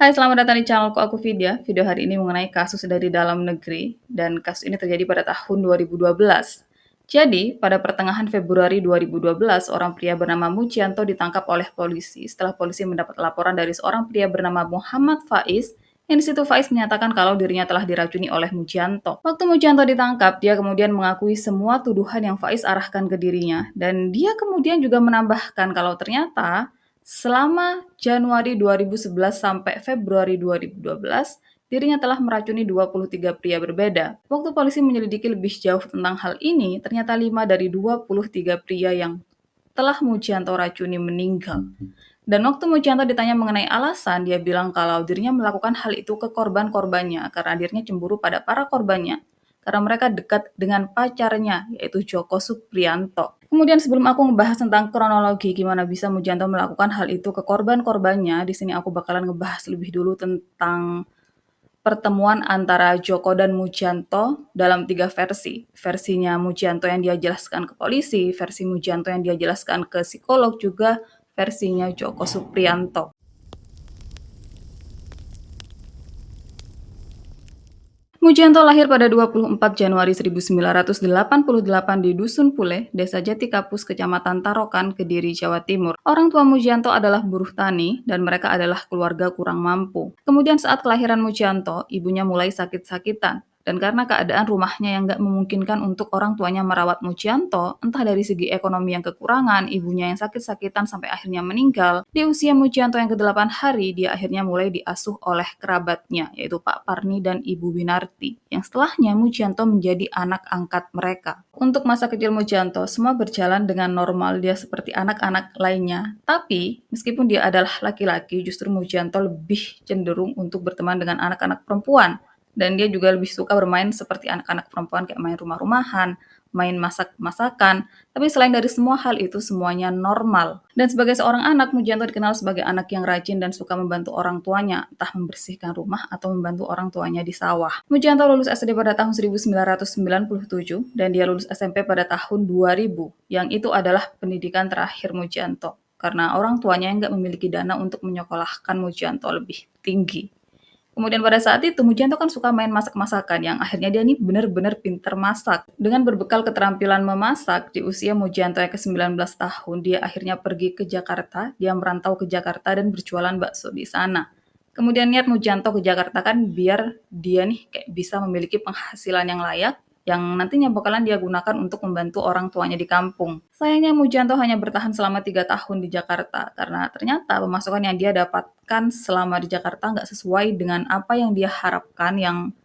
Hai, selamat datang di channelku, aku Vidya. Video hari ini mengenai kasus dari dalam negeri, dan kasus ini terjadi pada tahun 2012. Jadi, pada pertengahan Februari 2012, seorang pria bernama Mujianto ditangkap oleh polisi setelah polisi mendapat laporan dari seorang pria bernama Muhammad Faiz, yang di situ Faiz menyatakan kalau dirinya telah diracuni oleh Mujianto. Waktu Mujianto ditangkap, dia kemudian mengakui semua tuduhan yang Faiz arahkan ke dirinya, dan dia kemudian juga menambahkan kalau ternyata selama Januari 2011 sampai Februari 2012, dirinya telah meracuni 23 pria berbeda. Waktu polisi menyelidiki lebih jauh tentang hal ini, ternyata 5 dari 23 pria yang telah Mujianto racuni meninggal. Dan waktu Mujianto ditanya mengenai alasan, dia bilang kalau dirinya melakukan hal itu ke korban-korbannya karena dirinya cemburu pada para korbannya. Karena mereka dekat dengan pacarnya, yaitu Joko Supriyanto. Kemudian sebelum aku ngebahas tentang kronologi gimana bisa Mujianto melakukan hal itu ke korban-korbannya, di sini aku bakalan ngebahas lebih dulu tentang pertemuan antara Joko dan Mujianto dalam 3 versi. Versinya Mujianto yang dia jelaskan ke polisi, versi Mujianto yang dia jelaskan ke psikolog, juga versinya Joko Supriyanto. Mujianto lahir pada 24 Januari 1988 di Dusun Pule, Desa Jatikapus, Kecamatan Tarokan, Kediri, Jawa Timur. Orang tua Mujianto adalah buruh tani dan mereka adalah keluarga kurang mampu. Kemudian saat kelahiran Mujianto, ibunya mulai sakit-sakitan. Dan karena keadaan rumahnya yang gak memungkinkan untuk orang tuanya merawat Mujianto, entah dari segi ekonomi yang kekurangan, ibunya yang sakit-sakitan sampai akhirnya meninggal, di usia Mujianto yang ke-8 hari, dia akhirnya mulai diasuh oleh kerabatnya, yaitu Pak Parni dan Ibu Winarti, yang setelahnya Mujianto menjadi anak angkat mereka. Untuk masa kecil Mujianto, semua berjalan dengan normal, dia seperti anak-anak lainnya. Tapi, meskipun dia adalah laki-laki, justru Mujianto lebih cenderung untuk berteman dengan anak-anak perempuan. Dan dia juga lebih suka bermain seperti anak-anak perempuan, kayak main rumah-rumahan, main masak-masakan. Tapi selain dari semua hal itu, semuanya normal. Dan sebagai seorang anak, Mujianto dikenal sebagai anak yang rajin dan suka membantu orang tuanya, entah membersihkan rumah atau membantu orang tuanya di sawah. Mujianto lulus SD pada tahun 1997 dan dia lulus SMP pada tahun 2000, yang itu adalah pendidikan terakhir Mujianto. Karena orang tuanya nggak memiliki dana untuk menyekolahkan Mujianto lebih tinggi. Kemudian pada saat itu Mujianto kan suka main masak-masakan yang akhirnya dia nih bener-bener pinter masak. Dengan berbekal keterampilan memasak, di usia Mujianto yang ke-19 tahun, dia akhirnya pergi ke Jakarta, dia merantau ke Jakarta dan berjualan bakso di sana. Kemudian niat Mujianto ke Jakarta kan biar dia nih kayak bisa memiliki penghasilan yang layak, yang nantinya bakalan dia gunakan untuk membantu orang tuanya di kampung. Sayangnya Mujianto hanya bertahan selama 3 tahun di Jakarta, karena ternyata pemasukan yang dia dapatkan selama di Jakarta nggak sesuai dengan apa yang dia harapkan, yang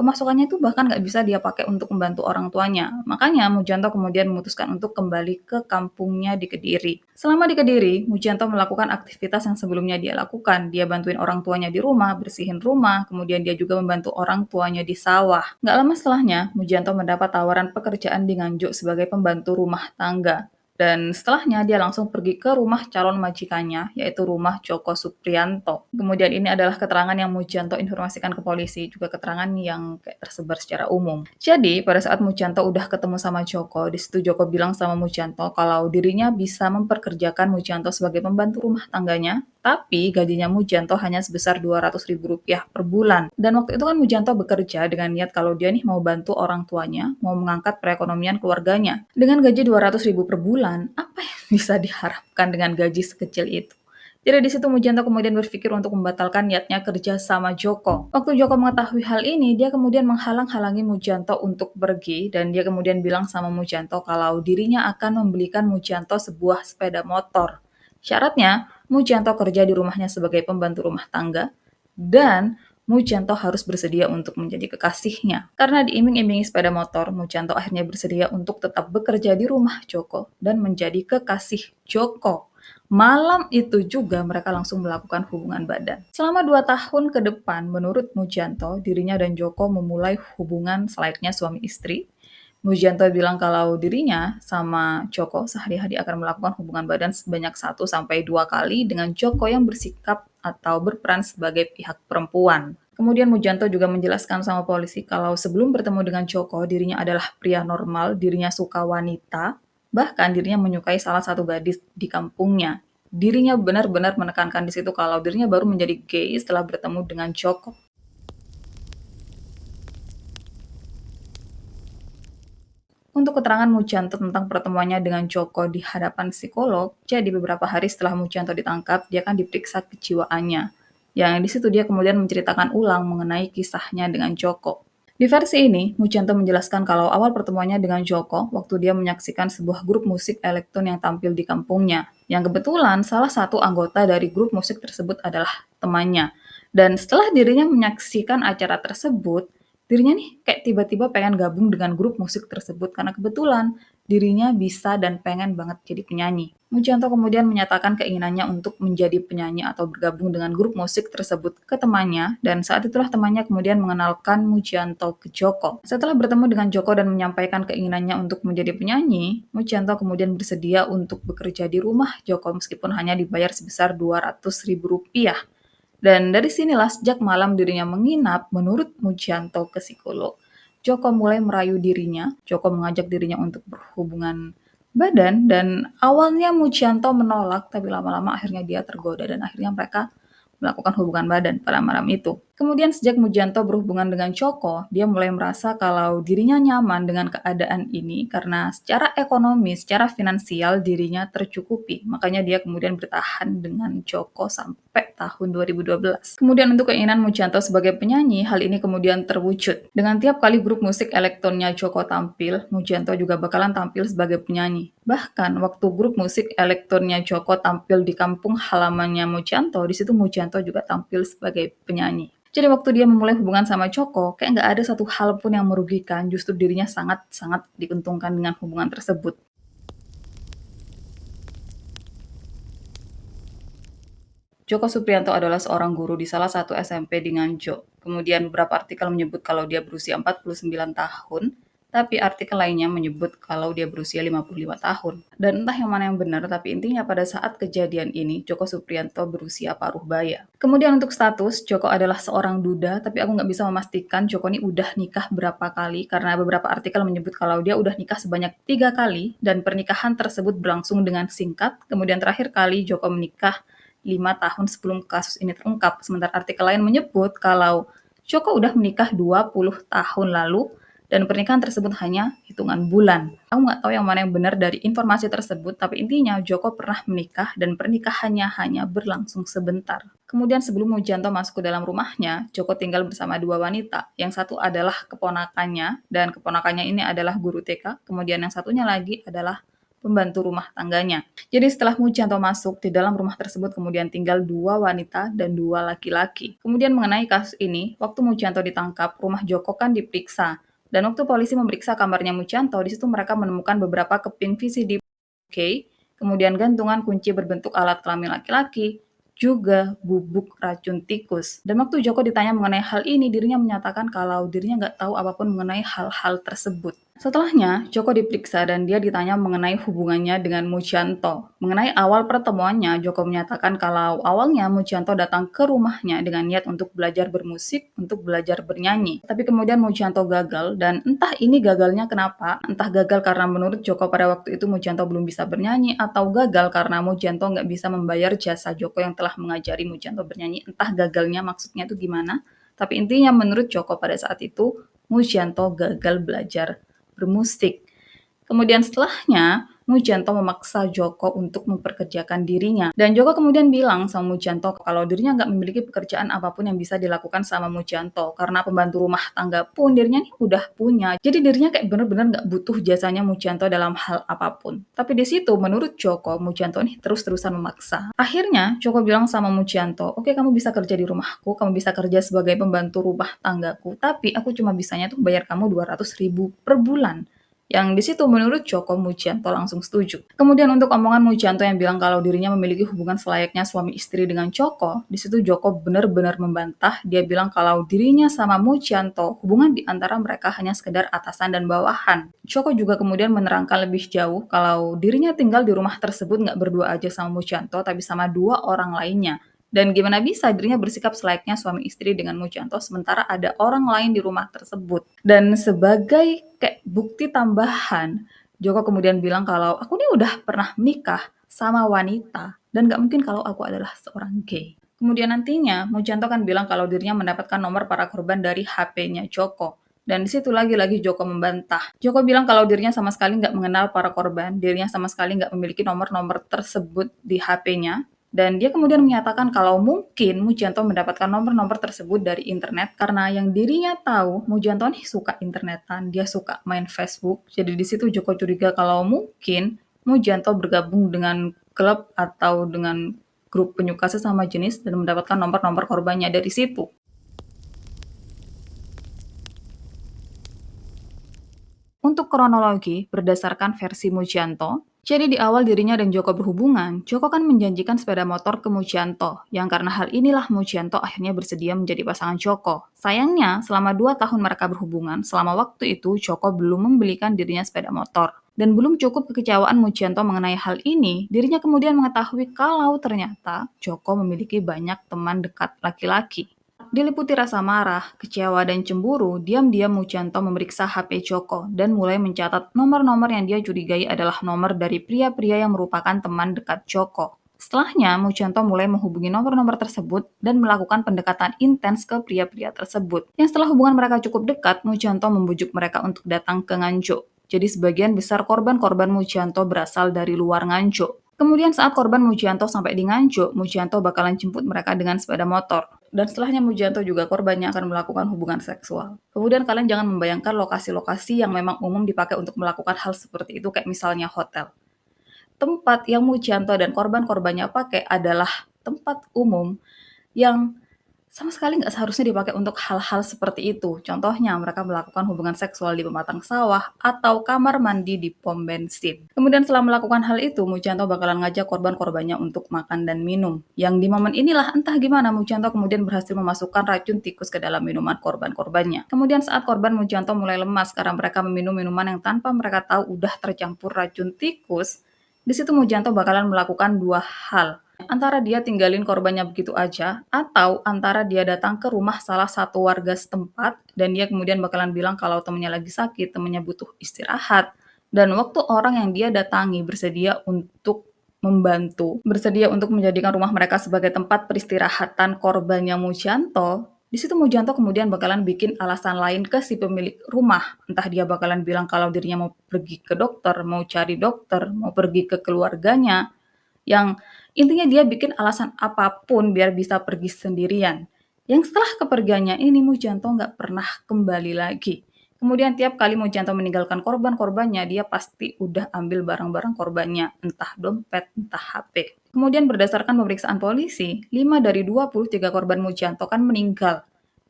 pemasukannya itu bahkan nggak bisa dia pakai untuk membantu orang tuanya. Makanya Mujianto kemudian memutuskan untuk kembali ke kampungnya di Kediri. Selama di Kediri, Mujianto melakukan aktivitas yang sebelumnya dia lakukan. Dia bantuin orang tuanya di rumah, bersihin rumah, kemudian dia juga membantu orang tuanya di sawah. Nggak lama setelahnya, Mujianto mendapat tawaran pekerjaan di Nganjuk sebagai pembantu rumah tangga. Dan setelahnya dia langsung pergi ke rumah calon majikannya, yaitu rumah Joko Supriyanto. Kemudian ini adalah keterangan yang Mujianto informasikan ke polisi, juga keterangan yang kayak tersebar secara umum. Jadi, pada saat Mujianto udah ketemu sama Joko, di situ Joko bilang sama Mujianto kalau dirinya bisa memperkerjakan Mujianto sebagai pembantu rumah tangganya, tapi gajinya Mujianto hanya sebesar Rp200.000 per bulan. Dan waktu itu kan Mujianto bekerja dengan niat kalau dia nih mau bantu orang tuanya, mau mengangkat perekonomian keluarganya. Dengan gaji Rp200.000 per bulan, apa yang bisa diharapkan dengan gaji sekecil itu? Jadi di situ Mujianto kemudian berpikir untuk membatalkan niatnya kerja sama Joko. Waktu Joko mengetahui hal ini, dia kemudian menghalang-halangi Mujianto untuk pergi, dan dia kemudian bilang sama Mujianto kalau dirinya akan membelikan Mujianto sebuah sepeda motor. Syaratnya, Mujianto kerja di rumahnya sebagai pembantu rumah tangga, dan Mujianto harus bersedia untuk menjadi kekasihnya. Karena diiming-imingi sepeda motor, Mujianto akhirnya bersedia untuk tetap bekerja di rumah Joko dan menjadi kekasih Joko. Malam itu juga mereka langsung melakukan hubungan badan. Selama 2 tahun ke depan, menurut Mujianto, dirinya dan Joko memulai hubungan selayaknya suami istri. Mujianto bilang kalau dirinya sama Joko sehari-hari akan melakukan hubungan badan sebanyak 1 sampai 2 kali dengan Joko yang bersikap atau berperan sebagai pihak perempuan. Kemudian Mujianto juga menjelaskan sama polisi kalau sebelum bertemu dengan Joko, dirinya adalah pria normal, dirinya suka wanita, bahkan dirinya menyukai salah satu gadis di kampungnya. dirinya benar-benar menekankan di situ kalau dirinya baru menjadi gay setelah bertemu dengan Joko. Untuk keterangan Mujanto tentang pertemuannya dengan Joko di hadapan psikolog, jadi beberapa hari setelah Mujanto ditangkap, dia kan diperiksa kejiwaannya. Yang di situ dia kemudian menceritakan ulang mengenai kisahnya dengan Joko. Di versi ini, Mujanto menjelaskan kalau awal pertemuannya dengan Joko waktu dia menyaksikan sebuah grup musik elektron yang tampil di kampungnya. Yang kebetulan salah satu anggota dari grup musik tersebut adalah temannya. Dan setelah dirinya menyaksikan acara tersebut, dirinya nih kayak tiba-tiba pengen gabung dengan grup musik tersebut karena kebetulan dirinya bisa dan pengen banget jadi penyanyi. Mujanto kemudian menyatakan keinginannya untuk menjadi penyanyi atau bergabung dengan grup musik tersebut ke temannya, dan saat itulah temannya kemudian mengenalkan Mujanto ke Joko. Setelah bertemu dengan Joko dan menyampaikan keinginannya untuk menjadi penyanyi, Mujanto kemudian bersedia untuk bekerja di rumah Joko meskipun hanya dibayar sebesar Rp200.000. Dan dari sinilah sejak malam dirinya menginap, menurut Mujanto ke psikolog, Joko mulai merayu dirinya. Joko mengajak dirinya untuk berhubungan badan dan awalnya Mujanto menolak, tapi lama-lama akhirnya dia tergoda dan akhirnya mereka melakukan hubungan badan pada malam itu. Kemudian sejak Mujanto berhubungan dengan Joko, dia mulai merasa kalau dirinya nyaman dengan keadaan ini karena secara ekonomi, secara finansial dirinya tercukupi. Makanya dia kemudian bertahan dengan Joko sampai tahun 2012. Kemudian untuk keinginan Mujanto sebagai penyanyi, hal ini kemudian terwujud. Dengan tiap kali grup musik elektronnya Joko tampil, Mujanto juga bakalan tampil sebagai penyanyi. Bahkan waktu grup musik elektronnya Joko tampil di kampung halamannya Mujanto, di situ Mujanto juga tampil sebagai penyanyi. Jadi waktu dia memulai hubungan sama Joko, kayak nggak ada satu hal pun yang merugikan, justru dirinya sangat-sangat diuntungkan dengan hubungan tersebut. Joko Supriyanto adalah seorang guru di salah satu SMP di Nganjuk. Kemudian beberapa artikel menyebut kalau dia berusia 49 tahun, tapi artikel lainnya menyebut kalau dia berusia 55 tahun. Dan entah yang mana yang benar, tapi intinya pada saat kejadian ini, Joko Supriyanto berusia paruh baya. Kemudian untuk status, Joko adalah seorang duda, tapi aku nggak bisa memastikan Joko ini udah nikah berapa kali, karena beberapa artikel menyebut kalau dia udah nikah sebanyak 3 kali, dan pernikahan tersebut berlangsung dengan singkat. Kemudian terakhir kali Joko menikah 5 tahun sebelum kasus ini terungkap. Sementara artikel lain menyebut kalau Joko udah menikah 20 tahun lalu dan pernikahan tersebut hanya hitungan bulan. Aku nggak tahu yang mana yang benar dari informasi tersebut, tapi intinya Joko pernah menikah dan pernikahannya hanya berlangsung sebentar. Kemudian sebelum Mujanto masuk ke dalam rumahnya, Joko tinggal bersama 2 wanita. Yang satu adalah keponakannya, dan keponakannya ini adalah guru TK. Kemudian yang satunya lagi adalah pembantu rumah tangganya. Jadi setelah Mujanto masuk, di dalam rumah tersebut kemudian tinggal 2 wanita dan 2 laki-laki. Kemudian mengenai kasus ini, waktu Mujanto ditangkap, rumah Joko kan diperiksa. Dan waktu polisi memeriksa kamarnya Mujanto, di situ mereka menemukan beberapa keping VCD, kemudian gantungan kunci berbentuk alat kelamin laki-laki, juga bubuk racun tikus. Dan waktu Joko ditanya mengenai hal ini, dirinya menyatakan kalau dirinya nggak tahu apapun mengenai hal-hal tersebut. Setelahnya, Joko diperiksa dan dia ditanya mengenai hubungannya dengan Mujanto. Mengenai awal pertemuannya, Joko menyatakan kalau awalnya Mujanto datang ke rumahnya dengan niat untuk belajar bermusik, untuk belajar bernyanyi. Tapi kemudian Mujanto gagal, dan entah ini gagalnya kenapa, entah gagal karena menurut Joko pada waktu itu Mujanto belum bisa bernyanyi, atau gagal karena Mujanto nggak bisa membayar jasa Joko yang telah mengajari Mujanto bernyanyi. Entah gagalnya maksudnya itu gimana, tapi intinya menurut Joko pada saat itu, Mujanto gagal belajar bermusik. Kemudian setelahnya, Mujanto memaksa Joko untuk memperkerjakan dirinya. Dan Joko kemudian bilang sama Mujanto kalau dirinya nggak memiliki pekerjaan apapun yang bisa dilakukan sama Mujanto. Karena pembantu rumah tangga pun dirinya nih udah punya. Jadi dirinya kayak bener-bener nggak butuh jasanya Mujanto dalam hal apapun. Tapi di situ menurut Joko, Mujanto nih terus-terusan memaksa. Akhirnya Joko bilang sama Mujanto, oke kamu bisa kerja di rumahku, kamu bisa kerja sebagai pembantu rumah tanggaku, tapi aku cuma bisanya tuh bayar kamu 200.000 per bulan. Yang di situ menurut Joko, Mujanto langsung setuju. Kemudian untuk omongan Mujanto yang bilang kalau dirinya memiliki hubungan selayaknya suami istri dengan Joko, di situ Joko benar-benar membantah. Dia bilang kalau dirinya sama Mujanto, hubungan di antara mereka hanya sekedar atasan dan bawahan. Joko juga kemudian menerangkan lebih jauh kalau dirinya tinggal di rumah tersebut nggak berdua aja sama Mujanto, tapi sama 2 orang lainnya. Dan gimana bisa dirinya bersikap selayaknya suami istri dengan Mujanto sementara ada orang lain di rumah tersebut. Dan sebagai kayak bukti tambahan, Joko kemudian bilang kalau aku ini udah pernah menikah sama wanita dan nggak mungkin kalau aku adalah seorang gay. Kemudian nantinya, Mujanto kan bilang kalau dirinya mendapatkan nomor para korban dari HP-nya Joko. Dan di situ lagi-lagi Joko membantah. Joko bilang kalau dirinya sama sekali nggak mengenal para korban, dirinya sama sekali nggak memiliki nomor-nomor tersebut di HP-nya. Dan dia kemudian menyatakan kalau mungkin Mujanto mendapatkan nomor-nomor tersebut dari internet karena yang dirinya tahu Mujanto nih suka internetan, dia suka main Facebook. Jadi di situ Joko curiga kalau mungkin Mujanto bergabung dengan klub atau dengan grup penyuka sesama jenis dan mendapatkan nomor-nomor korbannya dari situ. Untuk kronologi, berdasarkan versi Mujanto, jadi di awal dirinya dan Joko berhubungan, Joko kan menjanjikan sepeda motor ke Mujanto, yang karena hal inilah Mujanto akhirnya bersedia menjadi pasangan Joko. Sayangnya, selama 2 tahun mereka berhubungan, selama waktu itu Joko belum membelikan dirinya sepeda motor. Dan belum cukup kekecewaan Mujanto mengenai hal ini, dirinya kemudian mengetahui kalau ternyata Joko memiliki banyak teman dekat laki-laki. Diliputi rasa marah, kecewa, dan cemburu, diam-diam Mujanto memeriksa HP Joko dan mulai mencatat nomor-nomor yang dia curigai adalah nomor dari pria-pria yang merupakan teman dekat Joko. Setelahnya, Mujanto mulai menghubungi nomor-nomor tersebut dan melakukan pendekatan intens ke pria-pria tersebut. Yang setelah hubungan mereka cukup dekat, Mujanto membujuk mereka untuk datang ke Nganjuk. Jadi sebagian besar korban-korban Mujanto berasal dari luar Nganjuk. Kemudian saat korban Mujanto sampai di Nganjuk, Mujanto bakalan jemput mereka dengan sepeda motor. Dan setelahnya Mujanto juga korbannya akan melakukan hubungan seksual. Kemudian kalian jangan membayangkan lokasi-lokasi yang memang umum dipakai untuk melakukan hal seperti itu kayak misalnya hotel. Tempat yang Mujanto dan korban-korbannya pakai adalah tempat umum yang sama sekali nggak seharusnya dipakai untuk hal-hal seperti itu. Contohnya, mereka melakukan hubungan seksual di pematang sawah atau kamar mandi di pom bensin. Kemudian setelah melakukan hal itu, Mujanto bakalan ngajak korban-korbannya untuk makan dan minum. Yang di momen inilah entah gimana Mujanto kemudian berhasil memasukkan racun tikus ke dalam minuman korban-korbannya. Kemudian saat korban Mujanto mulai lemas karena mereka meminum minuman yang tanpa mereka tahu udah tercampur racun tikus, di situ Mujanto bakalan melakukan dua hal. Antara dia tinggalin korbannya begitu aja, atau antara dia datang ke rumah salah satu warga setempat, dan dia kemudian bakalan bilang kalau temennya lagi sakit, temennya butuh istirahat. Dan waktu orang yang dia datangi bersedia untuk membantu, bersedia untuk menjadikan rumah mereka sebagai tempat peristirahatan korbannya Mujanto, di situ Mujanto kemudian bakalan bikin alasan lain ke si pemilik rumah. Entah dia bakalan bilang kalau dirinya mau pergi ke dokter, mau cari dokter, mau pergi ke keluarganya, yang intinya dia bikin alasan apapun biar bisa pergi sendirian. Yang setelah kepergiannya ini Mujanto nggak pernah kembali lagi. Kemudian tiap kali Mujanto meninggalkan korban-korbannya, dia pasti udah ambil barang-barang korbannya, entah dompet, entah HP. Kemudian berdasarkan pemeriksaan polisi, 5 dari 23 korban Mujanto kan meninggal.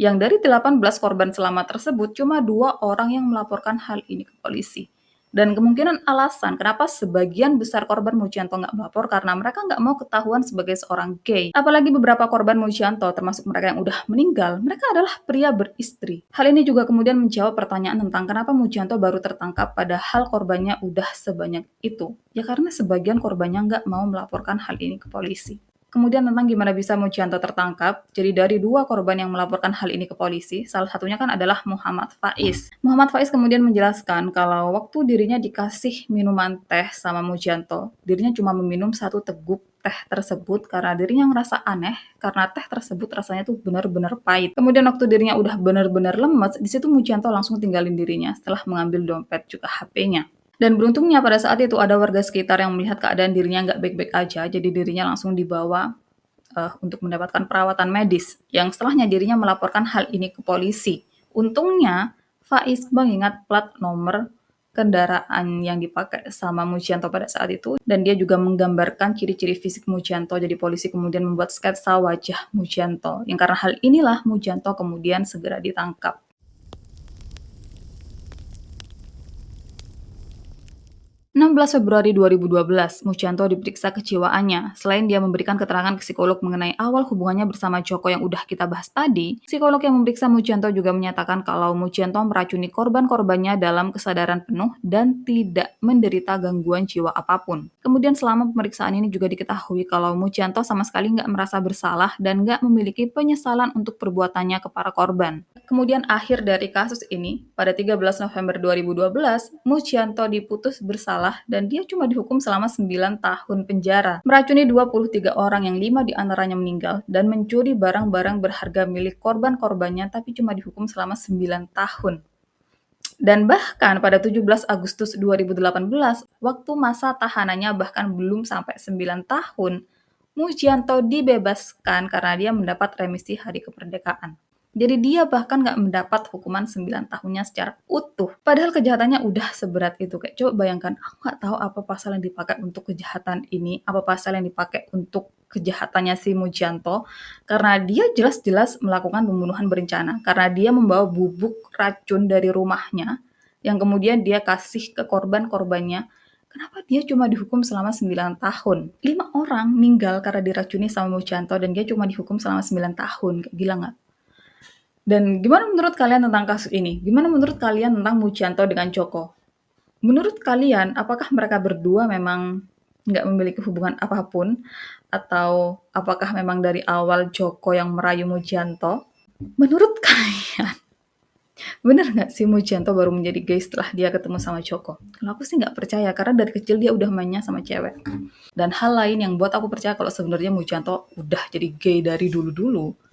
Yang dari 18 korban selamat tersebut, cuma 2 orang yang melaporkan hal ini ke polisi. Dan kemungkinan alasan kenapa sebagian besar korban Mujanto nggak melapor karena mereka nggak mau ketahuan sebagai seorang gay. Apalagi beberapa korban Mujanto, termasuk mereka yang udah meninggal, mereka adalah pria beristri. Hal ini juga kemudian menjawab pertanyaan tentang kenapa Mujanto baru tertangkap padahal korbannya udah sebanyak itu. Ya karena sebagian korbannya nggak mau melaporkan hal ini ke polisi. Kemudian tentang gimana bisa Mujanto tertangkap, jadi dari 2 korban yang melaporkan hal ini ke polisi, salah satunya kan adalah Muhammad Faiz. Muhammad Faiz kemudian menjelaskan kalau waktu dirinya dikasih minuman teh sama Mujanto, dirinya cuma meminum 1 teguk teh tersebut karena dirinya ngerasa aneh karena teh tersebut rasanya tuh benar-benar pahit. Kemudian waktu dirinya udah benar-benar lemes, di situ Mujanto langsung tinggalin dirinya setelah mengambil dompet juga HP-nya. Dan beruntungnya pada saat itu ada warga sekitar yang melihat keadaan dirinya nggak baik-baik aja, jadi dirinya langsung dibawa untuk mendapatkan perawatan medis. Yang setelahnya dirinya melaporkan hal ini ke polisi. Untungnya Faiz mengingat plat nomor kendaraan yang dipakai sama Mujanto pada saat itu dan dia juga menggambarkan ciri-ciri fisik Mujanto. Jadi polisi kemudian membuat sketsa wajah Mujanto. Yang karena hal inilah Mujanto kemudian segera ditangkap. 16 Februari 2012, Mujanto diperiksa kejiwaannya. Selain dia memberikan keterangan ke psikolog mengenai awal hubungannya bersama Joko yang udah kita bahas tadi, psikolog yang memeriksa Mujanto juga menyatakan kalau Mujanto meracuni korban-korbannya dalam kesadaran penuh dan tidak menderita gangguan jiwa apapun. Kemudian selama pemeriksaan ini juga diketahui kalau Mujanto sama sekali nggak merasa bersalah dan nggak memiliki penyesalan untuk perbuatannya ke para korban. Kemudian akhir dari kasus ini, pada 13 November 2012, Mujanto diputus bersalah bersalah dan dia cuma dihukum selama 9 tahun penjara. Meracuni 23 orang yang 5 diantaranya meninggal dan mencuri barang-barang berharga milik korban-korbannya tapi cuma dihukum selama 9 tahun. Dan bahkan pada 17 Agustus 2018, waktu masa tahanannya bahkan belum sampai 9 tahun, Mujianto dibebaskan karena dia mendapat remisi hari kemerdekaan. Jadi dia bahkan nggak mendapat hukuman 9 tahunnya secara utuh. Padahal kejahatannya udah seberat itu. Kayak coba bayangkan, aku nggak tahu apa pasal yang dipakai untuk kejahatan ini, apa pasal yang dipakai untuk kejahatannya si Mujianto, karena dia jelas-jelas melakukan pembunuhan berencana, karena dia membawa bubuk racun dari rumahnya, yang kemudian dia kasih ke korban-korbannya. Kenapa dia cuma dihukum selama 9 tahun? 5 orang meninggal karena diracuni sama Mujianto dan dia cuma dihukum selama 9 tahun. Kayak gila nggak? Dan gimana menurut kalian tentang kasus ini? Gimana menurut kalian tentang Mujianto dengan Joko? Menurut kalian, apakah mereka berdua memang nggak memiliki hubungan apapun? Atau apakah memang dari awal Joko yang merayu Mujianto? Menurut kalian, bener nggak sih Mujianto baru menjadi gay setelah dia ketemu sama Joko? Kalau aku sih nggak percaya, karena dari kecil dia udah mainnya sama cewek. Dan hal lain yang buat aku percaya kalau sebenarnya Mujianto udah jadi gay dari dulu-dulu.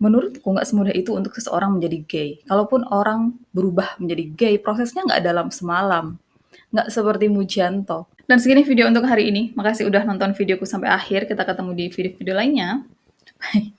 Menurutku nggak semudah itu untuk seseorang menjadi gay. Kalaupun orang berubah menjadi gay, prosesnya nggak dalam semalam. Nggak seperti Mujianto. Dan segini video untuk hari ini. Makasih udah nonton videoku sampai akhir. Kita ketemu di video-video lainnya. Bye.